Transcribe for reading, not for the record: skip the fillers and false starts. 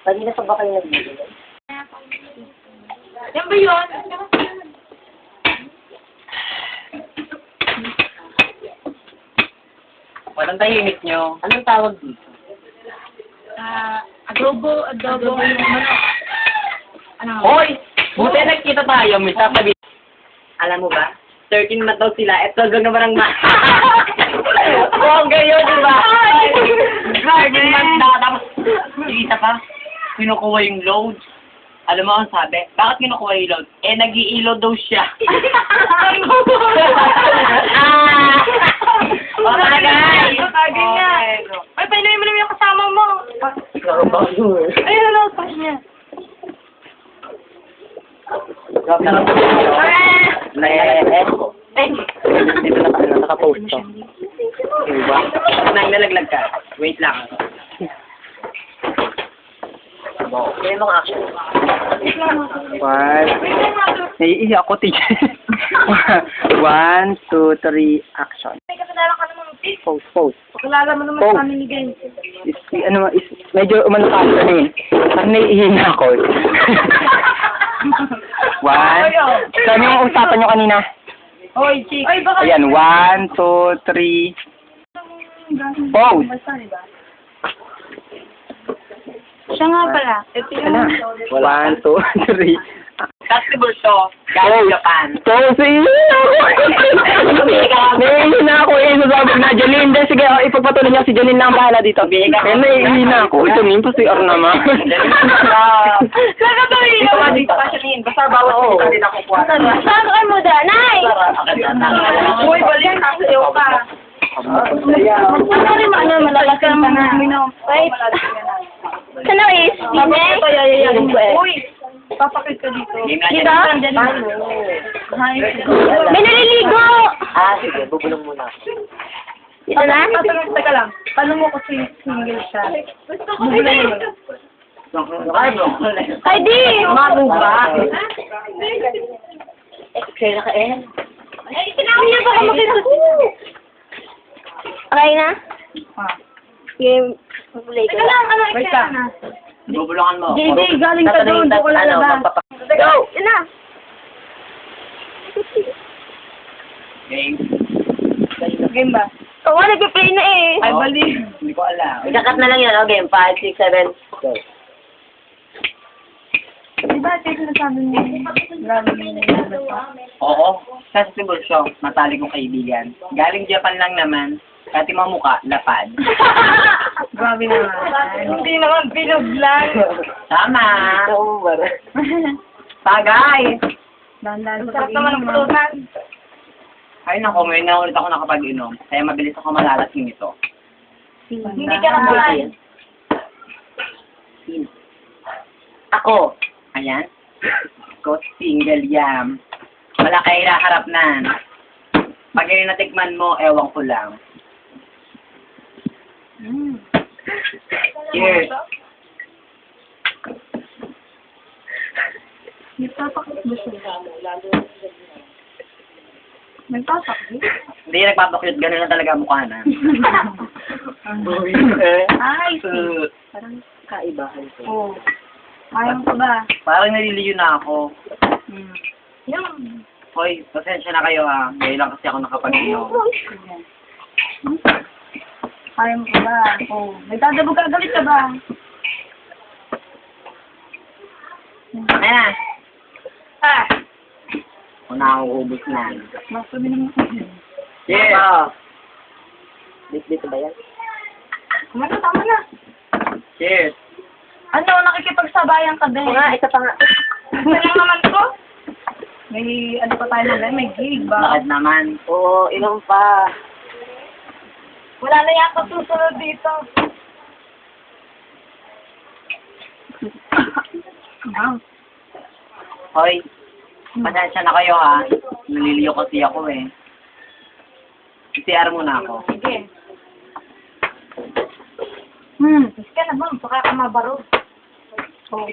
Kanina pa ba kayo nagbibigay? Yan ba yun? Walang tahimik nyo. Anong tawag dito? Adobo yung manok. Ano? Hoy! Buti nagkita tayo, may sasabi. Alam mo ba? 13 na daw sila, eto gano'n naman ang bongga yun, di ba? 13 months na, tapos yung isa pa, kinukuha yung load. Alam mo ang sabi? Bakit kinukuha yung load? Eh, nag-i-load daw siya. Patagay! Patagay nga. Ay, painuin mo naman yung kasama mo. Ay, nalautas niya. Dito na naka-post to. Diba? Nang nalaglag ka. Wait lang. Kaya mga action. One. Naiiyak ako, teacher. 1, 2, 3, action. May kasalanan ka naman. Pose. Pakilala mo naman Oh. sa amin ni Gen. Medyo umano ka ano eh. Parang naiihina ako. 1. Saan yung usapan nyo kanina? Hoy, chick. Ay, baka... Ayan, 1, 2, 3. Pose. Siya nga pala. Ito yung... Ano? 1, 2, 3. Festival to, galing Japan. Pose, naiihina ako. Naiihina ako eh. Sasabi na, Janine. Then, sige, ipagpatuloy niya si Janine na ang bahala dito. Kaya naiihina ako. Ito, Min, si Ar naman. Saan ka ba Dito ka, dito ka, Janine. Basta bawat kita din ako kuha. Saan ka mo dyan? Nay! Uy, balik ka. Sayo ka. Ano rin mo? Ano, malakas ka uminom. Wait. Saan ang is? Uy! Papakit ka dito. Dito? May naliligo! Sige, bubulong muna ako. Ito na? Teka lang. Paano mo kasi single siya? Bubulong mo. Ay, di! Mamu ba? Kaya naka-end. Ay, sinabi niya baka makisusin. Okay na? Game. Teka lang, ano eksena na? Bubulungan mo. JJ, galing ka doon. Doon ko lalabas. Go! Yun na! Game. Game ba? Oo, nag-play na eh. Ay, bali. Hindi ko alam. Ikakat na lang yun, okay? 5, 6, 7, go. Diba, ito yung sinasabi mo. Grabe mo yung Oo. Festival show, matali kong kaibigan. Galing Japan lang naman. Kati mga mukha, lapad. Grabe naman. Hindi naman binuglan. Tama. Oo, bara. Tagay. Dandan. Sarap naman ang pulutan. Ay nako, ngayon na ulit ako nakapag-inom. Kaya mabilis ako malalasing ito. Hindi ka naman. Ako. Ayan. Ako, single yam. Wala kayo harap nan. Pag yun natikman mo, ewan ko lang. Cheers. Nagpapakit ba siya? Nagpapakit? Hindi nagpapakyut, gano'n na talaga mukha na. Ay, Parang kaibahan ko. oo. Ayaw ko ba? Parang naliliyo na ako. Yung. Hoy, pasensya na kayo ha. Ngayon lang kasi ako nakapag-inom. Ayaw ko ba? Oo. Nagdadabog ka, galit ka ba? Ayan. Ah! Kung nakakubos na. Masabi naman. Cheers! Dito ba yan? Kumata, tama na. Cheers! Ano, nakikipagsabayan ka din. Isa pa nga. Isa lang naman to. May, ano pa tayo naman, may gig ba? Bakit naman? Oo, ilang pa. Wala na yata susunod dito. Hoy, pasensya na kayo ha. Naliliyo kasi ako eh. CR muna ako. Sige. Kasi ka naman, baka ka mabaro. Oh.